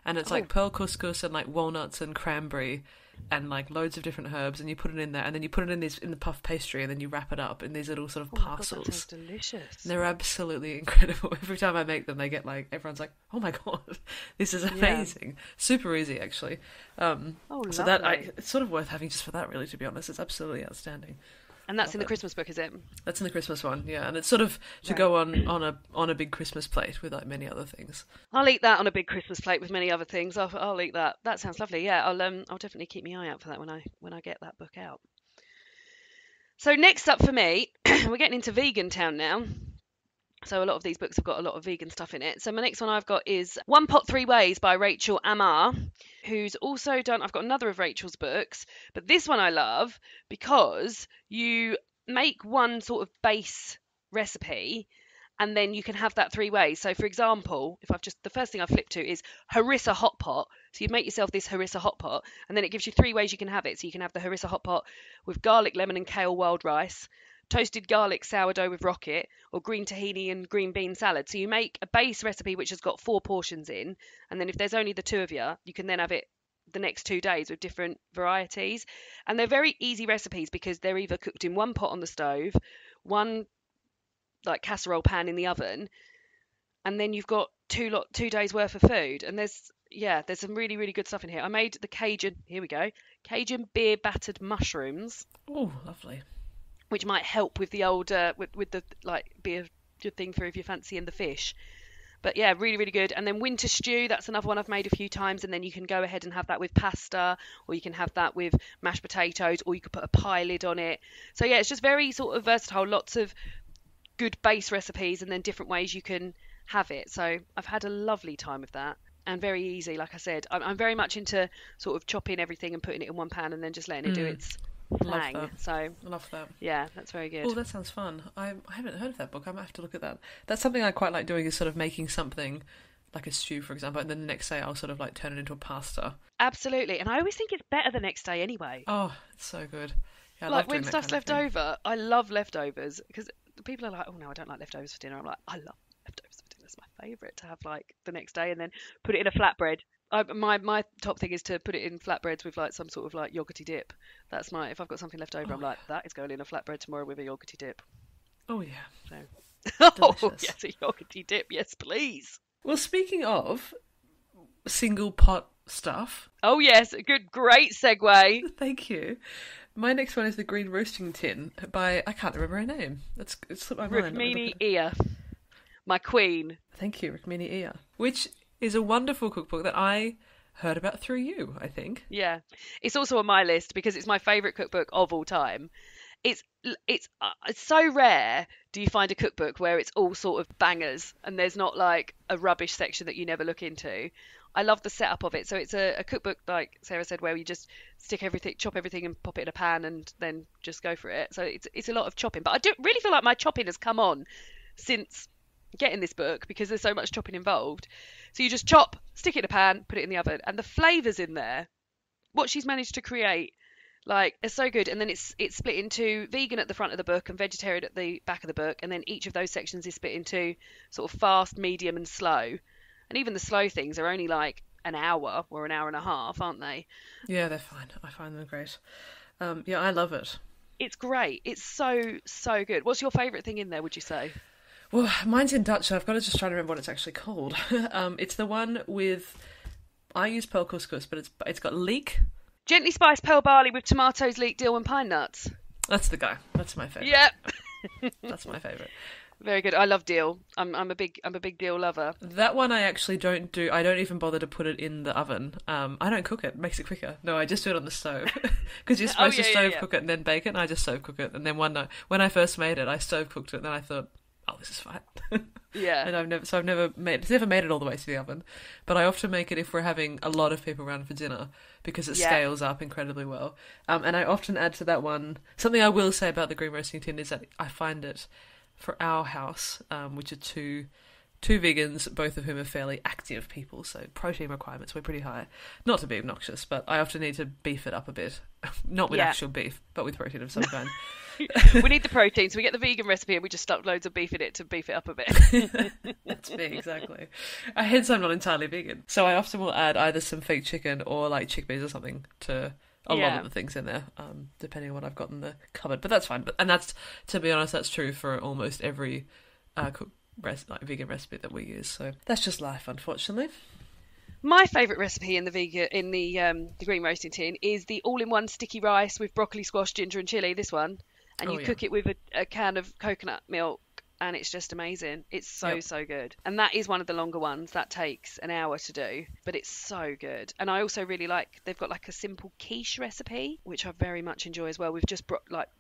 And it's like pearl couscous and like walnuts and cranberry and like loads of different herbs, and you put it in there, and then you put it in the puff pastry, and then you wrap it up in these little sort of parcels. That sounds delicious. They're absolutely incredible. Every time I make them, they get everyone's like, "Oh my god, this is amazing!" Yeah. Super easy, actually. So it's sort of worth having just for that, really. To be honest, it's absolutely outstanding. And that's in the Christmas book, is it? That's in the Christmas one, yeah. And it's sort of to go on a big Christmas plate with many other things. I'll eat that on a big Christmas plate with many other things. I'll eat that. That sounds lovely. Yeah, I'll definitely keep my eye out for that when I get that book out. So next up for me, we're getting into vegan town now. So a lot of these books have got a lot of vegan stuff in it. So my next one I've got is One Pot Three Ways by Rachel Amar, who's also done, I've got another of Rachel's books, but this one I love because you make one sort of base recipe and then you can have that three ways. So for example, the first thing I flipped to is harissa hot pot. So you make yourself this harissa hot pot, and then it gives you 3 ways you can have it. So you can have the harissa hot pot with garlic, lemon and kale wild rice, toasted garlic sourdough with rocket, or green tahini and green bean salad. So you make a base recipe which has got 4 portions in, and then if there's only the 2 of you, you can then have it the next 2 days with different varieties. And they're very easy recipes because they're either cooked in one pot on the stove, one casserole pan in the oven, and then you've got 2 days worth of food. And there's some really, really good stuff in here. I made the Cajun beer battered mushrooms. Oh, lovely. Which might help with the old with the be a good thing for if you're fancying the fish. But yeah, really, really good. And then winter stew, that's another one I've made a few times, and then you can go ahead and have that with pasta, or you can have that with mashed potatoes, or you could put a pie lid on it. So yeah, it's just very sort of versatile, lots of good base recipes and then different ways you can have it. So I've had a lovely time with that, and very easy. Like I said, I'm very much into sort of chopping everything and putting it in one pan and then just letting it do its thing. Love that. Yeah, that's very good. Oh, that sounds fun. I haven't heard of that book. I might have to look at that. That's something I quite like doing, is sort of making something like a stew, for example, and then the next day I'll sort of like turn it into a pasta. Absolutely. And I always think it's better the next day anyway. Oh, it's so good. Yeah, I like love doing when that stuff's kind of left thing. over, I love leftovers because people are like, oh no, I don't like leftovers for dinner. I'm like, I love leftovers for dinner. It's my favourite to have like the next day and then put it in a flatbread. My top thing is to put it in flatbreads with like some sort of like yogurty dip. That's if I've got something left over, I'm like, that is going in a flatbread tomorrow with a yogurty dip. Oh, yeah. So. Delicious. Yes, a yogurty dip. Yes, please. Well, speaking of single pot stuff. Oh, yes. Great segue. Thank you. My next one is the Green Roasting Tin by, I can't remember her name. It slipped my mind. Rukmini Iyer. My queen. Thank you, Rukmini Iyer. Which is a wonderful cookbook that I heard about through you, I think. Yeah. It's also on my list because it's my favourite cookbook of all time. It's so rare do you find a cookbook where it's all sort of bangers and there's not like a rubbish section that you never look into. I love the setup of it. So it's a cookbook, like Sarah said, where you just chop everything and pop it in a pan and then just go for it. So it's a lot of chopping. But I do really feel like my chopping has come on since getting this book because there's so much chopping involved. So you just chop, stick it in a pan, put it in the oven, and the flavours in there, what she's managed to create, like, it's so good. And then it's split into vegan at the front of the book and vegetarian at the back of the book, and then each of those sections is split into sort of fast, medium, and slow. And even the slow things are only like an hour or an hour and a half, aren't they? Yeah, they're fine. I find them great. Yeah, I love it. It's great. It's so good. What's your favourite thing in there, would you say? Well, mine's in Dutch, so I've got to just try to remember what it's actually called. It's the one with, I use pearl couscous, but it's got leek. Gently spiced pearl barley with tomatoes, leek, dill, and pine nuts. That's the guy. That's my favourite. Yep. That's my favourite. Very good. I love dill. I'm a big dill lover. That one I actually don't do. I don't even bother to put it in the oven. I don't cook it. It makes it quicker. No, I just do it on the stove because you're supposed to stove cook it and then bake it. And I just stove cook it. And then one night when I first made it, I stove cooked it. And then I thought, oh, this is fine. Yeah. And it's never made it all the way to the oven. But I often make it if we're having a lot of people around for dinner because it scales up incredibly well. And I often add to that one, something I will say about the green roasting tin is that I find it for our house, which are two vegans, both of whom are fairly active people, so protein requirements were pretty high. Not to be obnoxious, but I often need to beef it up a bit. Not with actual beef, but with protein of some kind. We need the protein, so we get the vegan recipe and we just stuck loads of beef in it to beef it up a bit. That's me, exactly. Hence I'm not entirely vegan. So I often will add either some fake chicken or like chickpeas or something to a lot of the things in there, depending on what I've got in the cupboard. But that's fine. And that's, to be honest, that's true for almost every vegan recipe that we use. So that's just life, unfortunately. My favourite recipe in the green roasting tin is the all-in-one sticky rice with broccoli, squash, ginger, and chilli. This one, and you cook it with a can of coconut milk. And it's just amazing. It's so good. And that is one of the longer ones. That takes an hour to do. But it's so good. And I also really like, they've got like a simple quiche recipe, which I very much enjoy as well. With just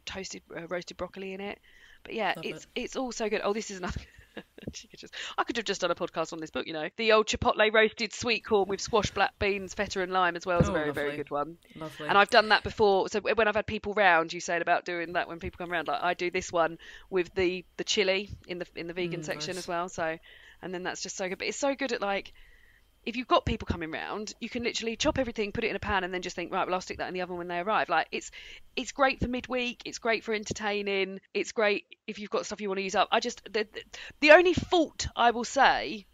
toasted, roasted broccoli in it. But yeah, it's all so good. Oh, this is another... I could have just done a podcast on this book, you know. The old chipotle roasted sweet corn with squash, black beans, feta and lime as well is a very, very good one. Lovely. And I've done that before. So when I've had people round, you said about doing that when people come round. Like I do this one with the chili in the vegan section as well. So, and then that's just so good. But it's so good at like, if you've got people coming round, you can literally chop everything, put it in a pan, and then just think, right, well, I'll stick that in the oven when they arrive. Like it's great for midweek. It's great for entertaining. It's great if you've got stuff you want to use up. The only fault I will say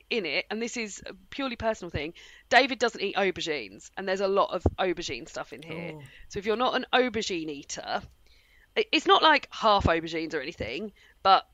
in it, and this is a purely personal thing, David doesn't eat aubergines, and there's a lot of aubergine stuff in here. Oh. So if you're not an aubergine eater, it's not like half aubergines or anything, but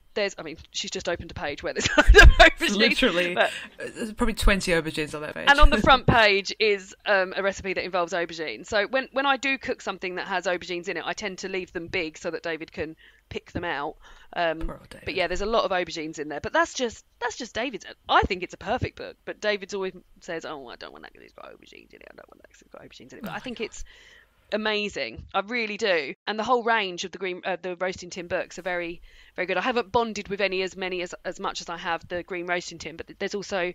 she's just opened a page where there's aubergines. Literally, there's probably 20 aubergines on that page. And on the front page is a recipe that involves aubergines. So when I do cook something that has aubergines in it, I tend to leave them big so that David can pick them out. But yeah, there's a lot of aubergines in there. But that's just David's. I think it's a perfect book. But David's always says, "Oh, I don't want that because it's got aubergines in it. I don't want that because it's got aubergines in it." But I think it's amazing. I really do. And the whole range of the roasting tin books are very, very good. I haven't bonded with as much as I have the green roasting tin, but there's also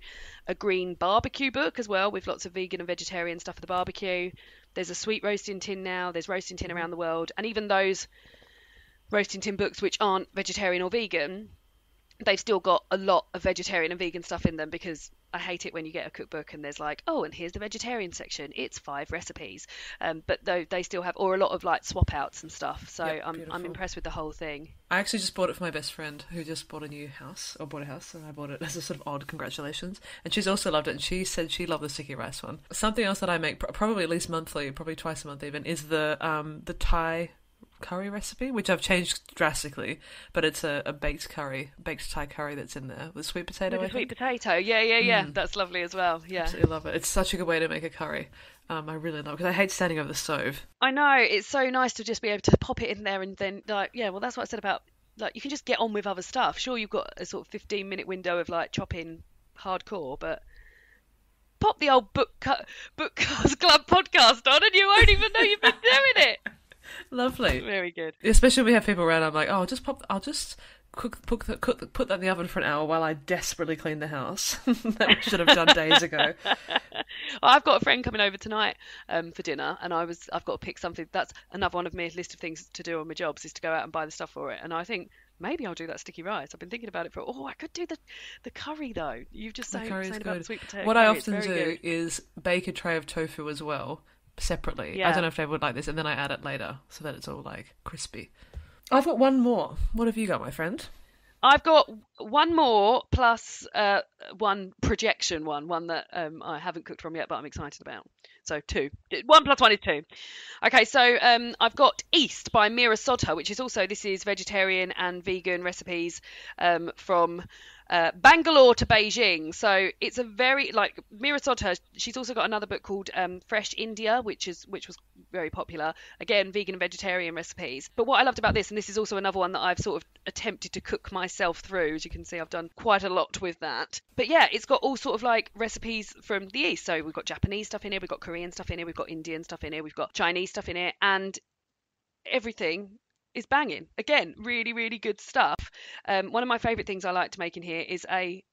a green barbecue book as well with lots of vegan and vegetarian stuff for the barbecue. There's a sweet roasting tin now. There's roasting tin around the world. And even those roasting tin books which aren't vegetarian or vegan, they've still got a lot of vegetarian and vegan stuff in them, because I hate it when you get a cookbook and there's like, oh, and here's the vegetarian section, it's 5 recipes, but though they still have, or a lot of like swap outs and stuff, so Yep, I'm impressed with the whole thing. I actually just bought it for my best friend who just bought a house, and I bought it as a sort of odd congratulations, and she's also loved it, and she said she loved the sticky rice one. Something else that I make probably at least monthly, probably twice a month even, is the Thai curry recipe, which I've changed drastically, but it's a baked Thai curry that's in there with sweet potato. With sweet potato, yeah. That's lovely as well. Yeah, absolutely love it. It's such a good way to make a curry. I really love it because I hate standing over the stove. I know, it's so nice to just be able to pop it in there and then like, yeah, well, that's what I said about like you can just get on with other stuff. Sure, you've got a sort of 15-minute window of like chopping hardcore, but pop the old Bookcast Club podcast on and you won't even know you've been doing it. Lovely. Very good. Especially when we have people around, I'm like, oh, I'll just put that in the oven for an hour while I desperately clean the house. That I should have done days ago. I've got a friend coming over tonight for dinner, and I've got to pick something. That's another one of my list of things to do on my jobs, is to go out and buy the stuff for it. And I think maybe I'll do that sticky rice. I've been thinking about it I could do the curry though. You've just saying about the sweet potato. What curry. I often do is bake a tray of tofu as well, separately. Yeah. I don't know if Dave would like this, and then I add it later so that it's all like crispy. I've got one more. What have you got, my friend? I've got one more plus one projection one that I haven't cooked from yet, but I'm excited about. So 2. 1 plus 1 is 2. Okay, so I've got East by Meera Sodha, which is also, this is vegetarian and vegan recipes from Bangalore to Beijing. So it's a very, like, Meera Sodha, she's also got another book called Fresh India, which was very popular. Again, vegan and vegetarian recipes. But what I loved about this, and this is also another one that I've sort of attempted to cook myself through. As you can see, I've done quite a lot with that. But yeah, it's got all sort of like recipes from the East. So we've got Japanese stuff in here, we've got Korean stuff in here, we've got Indian stuff in here, we've got Chinese stuff in here, and everything is banging. Again, really, really good stuff. One of my favourite things I like to make in here is a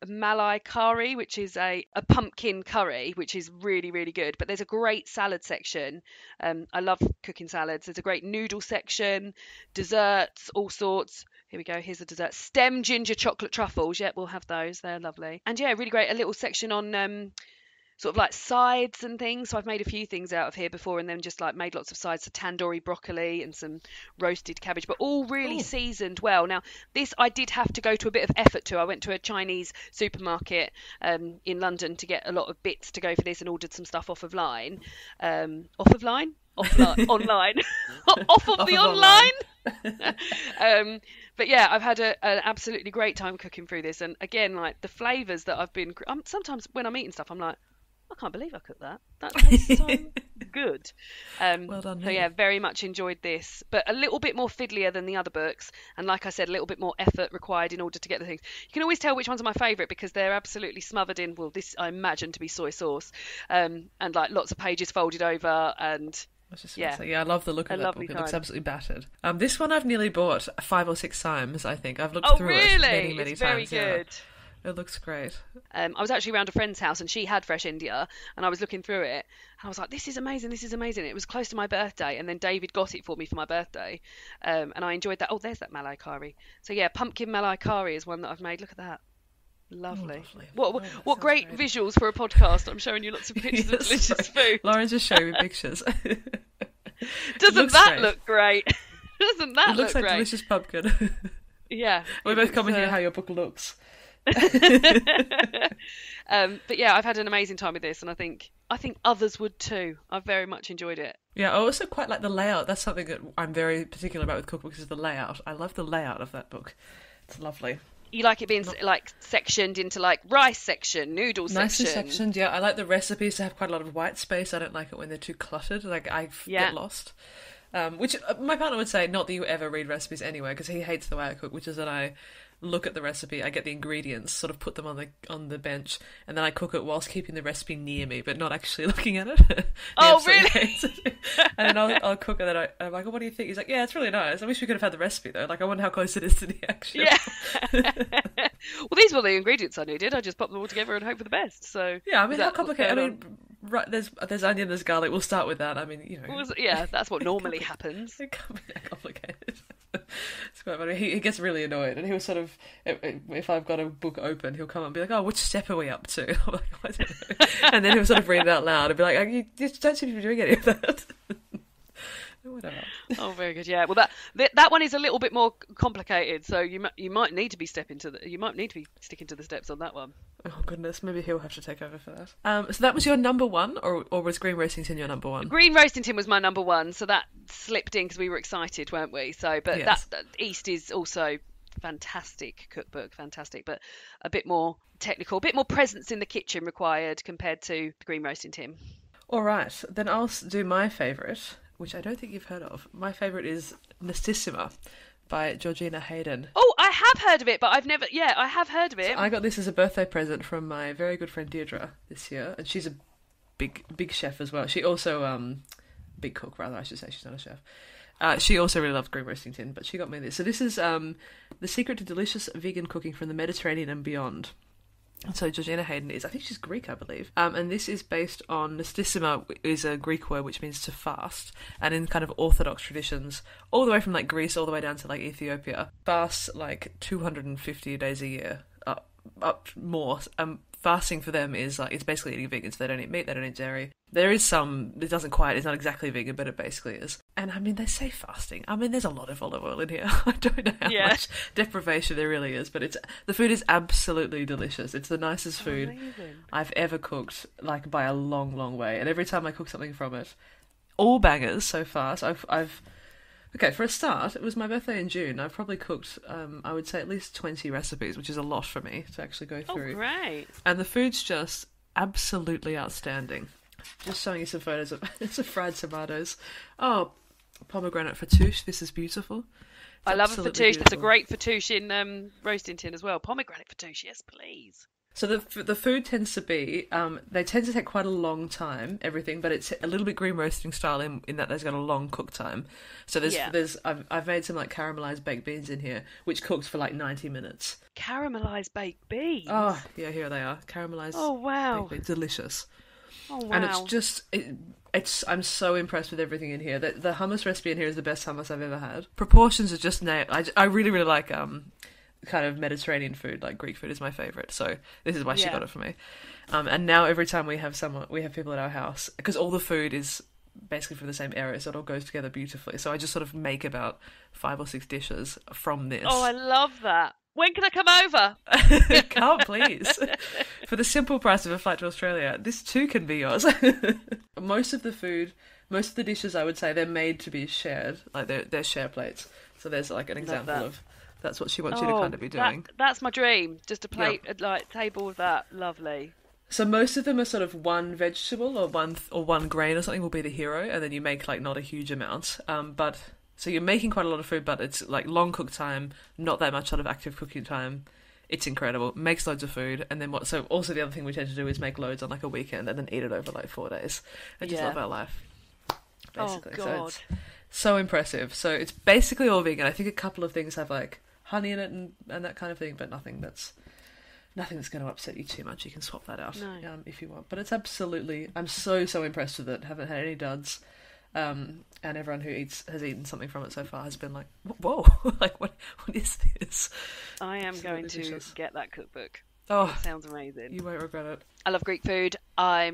Malai curry, which is a pumpkin curry, which is really, really good. But there's a great salad section. I love cooking salads. There's a great noodle section, desserts, all sorts. Here we go. Here's the dessert. Stem ginger chocolate truffles. Yeah, we'll have those. They're lovely. And yeah, really great. A little section on sort of like sides and things. So I've made a few things out of here before, and then just like made lots of sides. So tandoori broccoli and some roasted cabbage, but all really seasoned well. Now this I did have to go to a bit of effort to. I went to a Chinese supermarket in London to get a lot of bits to go for this, and ordered some stuff off of line. Online. Off of the online. But yeah, I've had an absolutely great time cooking through this, and again, like the flavours that I've been sometimes when I'm eating stuff, I'm like, I can't believe I cooked that. That tastes so good. Well done. So yeah, very much enjoyed this, but a little bit more fiddlier than the other books, and like I said, a little bit more effort required in order to get the things. You can always tell which ones are my favourite because they're absolutely smothered in, well, this I imagine to be soy sauce, and like lots of pages folded over, and yeah, I love the look of that book. It looks absolutely battered. This one I've nearly bought 5 or 6 times, I think. I've looked through it many, many it's times. Very good. Yeah. It looks great. I was actually around a friend's house and she had Fresh India, and I was looking through it and I was like, this is amazing, this is amazing. It was close to my birthday, and then David got it for me for my birthday, and I enjoyed that. Oh, there's that Malai curry. So yeah, pumpkin Malai curry is one that I've made. Look at that. Lovely. What great visuals for a podcast. I'm showing you lots of pictures of delicious food. Lauren's just showing me pictures. Doesn't that look great? Doesn't that look great? It looks like delicious pumpkin. Yeah. We both comment here how your book looks. But yeah, I've had an amazing time with this, and I think others would too. I've very much enjoyed it. Yeah, I also quite like the layout. That's something that I'm very particular about with cookbooks, is the layout. I love the layout of that book. It's lovely. You like it being like sectioned into like rice section, noodle section. Nicely sectioned, yeah. I like the recipes to have quite a lot of white space. I don't like it when they're too cluttered. Like I get lost. Which my partner would say, not that you ever read recipes anyway, because he hates the way I cook, which is that I look at the recipe, I get the ingredients, sort of put them on the bench, and then I cook it whilst keeping the recipe near me, but not actually looking at it. Oh, really? And then I'll cook it, and I'm like, oh, what do you think? He's like, yeah, it's really nice. I wish we could have had the recipe, though. Like, I wonder how close it is to the actual... Yeah. Well, these were the ingredients I needed. I just popped them all together and hope for the best. So yeah, I mean, how complicated? I mean, right, there's onion, there's garlic. We'll start with that. I mean, you know. Yeah, that's what normally happens. It can't be that complicated. It's quite funny. He gets really annoyed, and he'll sort of, if I've got a book open, he'll come up and be like, "Oh, which step are we up to?" I'm like, "I don't know." And then he'll sort of read it out loud and be like, "You just don't seem to be doing any of that." Whatever. Oh, very good. Yeah. Well, that one is a little bit more complicated, so you might need to be sticking to the steps on that one. Oh goodness, maybe he'll have to take over for that. So that was your number one, or was Green Roasting Tin your number one? Green Roasting Tin was my number one, so that slipped in because we were excited, weren't we? So, but yes. that East is also fantastic cookbook, fantastic, but a bit more technical, a bit more presence in the kitchen required compared to the Green Roasting Tin. All right, then I'll do my favourite, which I don't think you've heard of. My favourite is Nistisima by Georgina Hayden. Oh, I have heard of it, but I've never... Yeah, I have heard of it. So I got this as a birthday present from my very good friend Deirdre this year, and she's a big chef as well. She also... big cook, rather, I should say. She's not a chef. She also really loves Green Roasting Tin, but she got me this. So this is The Secret to Delicious Vegan Cooking from the Mediterranean and Beyond. So Georgina Hayden I think she's Greek, I believe. And this is based on Nistisima, is a Greek word which means to fast. And in kind of Orthodox traditions, all the way from like Greece all the way down to like Ethiopia, fast like 250 days a year, up more. Fasting for them is like, it's basically eating vegan, so they don't eat meat, they don't eat dairy. There is some, it's not exactly vegan, but it basically is. And I mean, they say fasting. I mean, there's a lot of olive oil in here. I don't know how much deprivation there really is, but the food is absolutely delicious. It's the nicest food I've ever cooked, like by a long, long way. And every time I cook something from it, all bangers so far. So okay, for a start, it was my birthday in June. I've probably cooked, I would say, at least 20 recipes, which is a lot for me to actually go through. Oh, great. And the food's just absolutely outstanding. Just showing you some photos of some fried tomatoes. Oh, pomegranate fattoush. This is beautiful. I love a fattoush. Beautiful. There's a great fattoush in Roasting Tin as well. Pomegranate fattoush, yes, please. So the food tends to be, they tend to take quite a long time, everything, but it's a little bit green roasting style in that there's got a long cook time. So I've made some like caramelized baked beans in here, which cooks for like 90 minutes. Caramelized baked beans? Oh, yeah, here they are. Caramelized baked beans. Delicious. Oh, wow. And it's just, I'm so impressed with everything in here. The hummus recipe in here is the best hummus I've ever had. Proportions are just nailed. I really, really like kind of Mediterranean food, like Greek food is my favourite. So this is why she got it for me. And now every time we have people at our house, because all the food is basically from the same area, so it all goes together beautifully. So I just sort of make about 5 or 6 dishes from this. Oh, I love that. When can I come over? Come, please. For the simple price of a flight to Australia, this too can be yours. Most of the dishes, I would say, they're made to be shared. Like they're share plates. So there's like an example of that's what she wants you to kind of be doing. That's my dream. Just a plate, like table of that. Lovely. So most of them are sort of one vegetable or one grain or something will be the hero, and then you make like not a huge amount. So you're making quite a lot of food, but it's like long cook time, not that much sort of active cooking time. It's incredible. Makes loads of food, and then so also the other thing we tend to do is make loads on like a weekend and then eat it over like 4 days. I just love our life, basically. Oh, God. So it's so impressive. So it's basically all vegan. I think a couple of things have like honey in it and that kind of thing, but nothing that's going to upset you too much. You can swap that out if you want. But it's absolutely, I'm so impressed with it. Haven't had any duds. And everyone who has eaten something from it so far has been like, whoa, like what is this? I am going to get that cookbook. Oh, that sounds amazing. You won't regret it. I love Greek food. My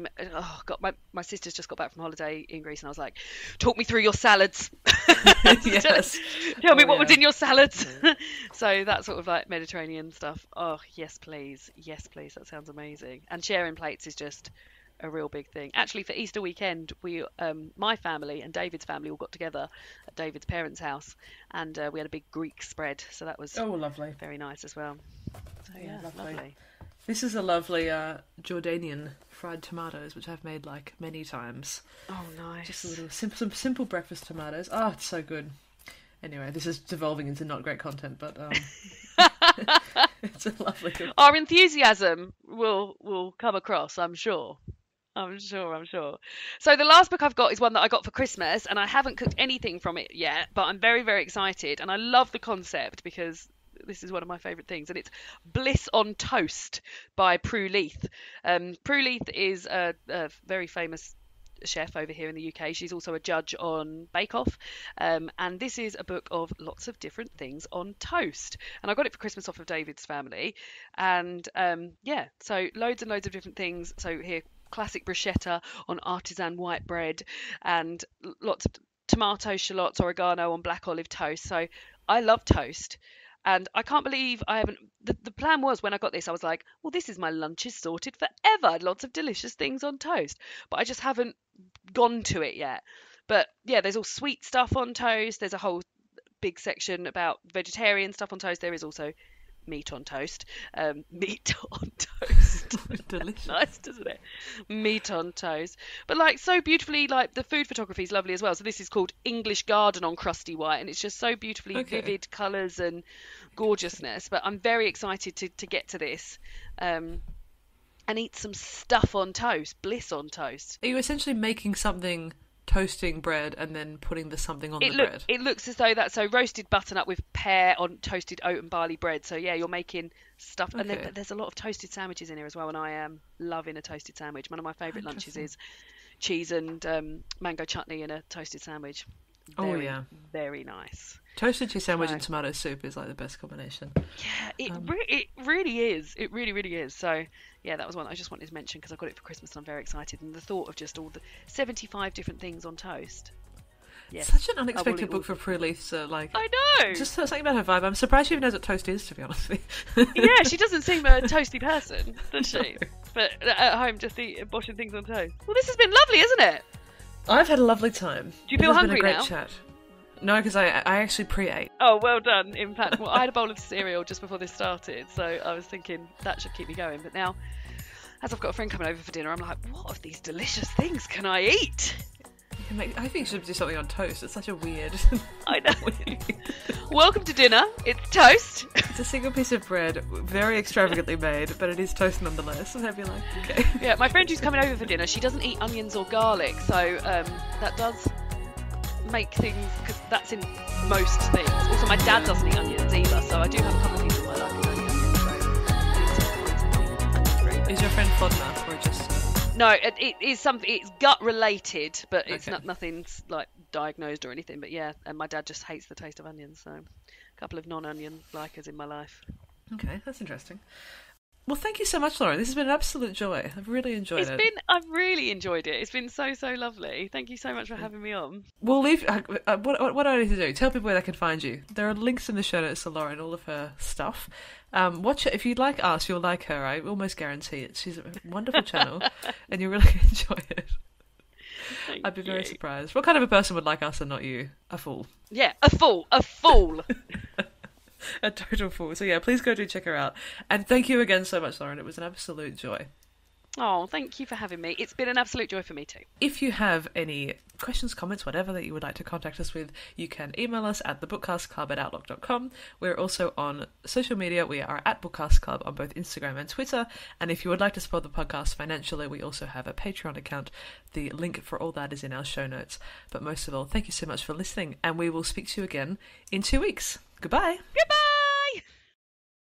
sister's just got back from holiday in Greece, and I was like, talk me through your salads. Yes. Tell me what was in your salads. So that sort of like Mediterranean stuff. Oh, yes, please. Yes, please. That sounds amazing. And sharing plates is just a real big thing. Actually, for Easter weekend, we, my family and David's family all got together at David's parents' house, and we had a big Greek spread. So that was lovely, very nice as well. So yeah, lovely. This is a lovely Jordanian fried tomatoes, which I've made like many times. Oh, nice. Just a little some simple breakfast tomatoes. Oh, it's so good. Anyway, this is devolving into not great content, but it's a lovely. Our enthusiasm will come across, I'm sure. I'm sure. So the last book I've got is one that I got for Christmas, and I haven't cooked anything from it yet, but I'm very, very excited, and I love the concept because this is one of my favourite things, and it's Bliss on Toast by Prue Leith. Prue Leith is a very famous chef over here in the UK. She's also a judge on Bake Off. And this is a book of lots of different things on toast. And I got it for Christmas off of David's family. And so loads and loads of different things. So here, classic bruschetta on artisan white bread, and lots of tomato, shallots, oregano on black olive toast. So I love toast. And I can't believe I haven't... The plan was, when I got this, I was like, well, this is my lunches sorted forever. Lots of delicious things on toast. But I just haven't gone to it yet. But yeah, there's all sweet stuff on toast. There's a whole big section about vegetarian stuff on toast. There is also meat on toast. Meat on toast. Delicious. Nice, doesn't it? Meat on toast. But like so beautifully, like the food photography is lovely as well. So this is called English Garden on Crusty White, and it's just so beautifully vivid colours and gorgeousness. But I'm very excited to get to this and eat some stuff on toast, bliss on toast. Are you essentially making something, toasting bread and then putting the something on the bread? It looks as though that's so roasted butternut with pear on toasted oat and barley bread. So yeah, you're making stuff. And then there's a lot of toasted sandwiches in here as well, and I am loving a toasted sandwich. One of my favourite lunches is cheese and mango chutney in a toasted sandwich. Very nice. Toasted cheese sandwich and tomato soup is like the best combination. Yeah, it really is. It really, really is. So yeah, that was one I just wanted to mention because I got it for Christmas and I'm very excited. And the thought of just all the 75 different things on toast. Yeah. Such an unexpected book for Pre-Leaf. So like, I know. Just something about her vibe. I'm surprised she even knows what toast is, to be honest with you. Yeah, she doesn't seem a toasty person, does she? No. But at home, just washing things on toast. Well, this has been lovely, isn't it? I've had a lovely time. Do you feel hungry now? It's been a great chat. No, because I actually pre-ate. Oh, well done. In fact, well, I had a bowl of cereal just before this started, so I was thinking that should keep me going. But now, as I've got a friend coming over for dinner, I'm like, what of these delicious things can I eat? I think you should do something on toast. It's such a weird... I know. Welcome to dinner. It's toast. It's a single piece of bread, very extravagantly made, but it is toast nonetheless. And I'd be like, okay. Yeah, my friend who's coming over for dinner, she doesn't eat onions or garlic, so that does make things, because that's in most things. Also, my dad doesn't eat onions either, so I do have a couple of people in my life who don't eat onions. So is your friend FODMAP or just... No, it is something. It's gut related, but it's nothing's like diagnosed or anything. But yeah, and my dad just hates the taste of onions. So, a couple of non-onion likers in my life. Okay, that's interesting. Well, thank you so much, Lauren. This has been an absolute joy. I've really enjoyed it. I've really enjoyed it. It's been so lovely. Thank you so much for having me on. We'll leave. What do I need to do? Tell people where they can find you. There are links in the show notes to Lauren, all of her stuff. Watch it. If you like us, you'll like her. I almost guarantee it. She's a wonderful channel, and you'll really enjoy it. I'd be very surprised. What kind of a person would like us and not you? A fool. Yeah, a fool. A fool. A total fool. So yeah, please go do check her out. And thank you again so much, Lauren. It was an absolute joy. Oh, thank you for having me. It's been an absolute joy for me too. If you have any questions, comments, whatever that you would like to contact us with, you can email us at thebookcastclub@outlook.com. We're also on social media. We are at Bookcast Club on both Instagram and Twitter. And if you would like to support the podcast financially, we also have a Patreon account. The link for all that is in our show notes. But most of all, thank you so much for listening, and we will speak to you again in 2 weeks. Goodbye. Goodbye.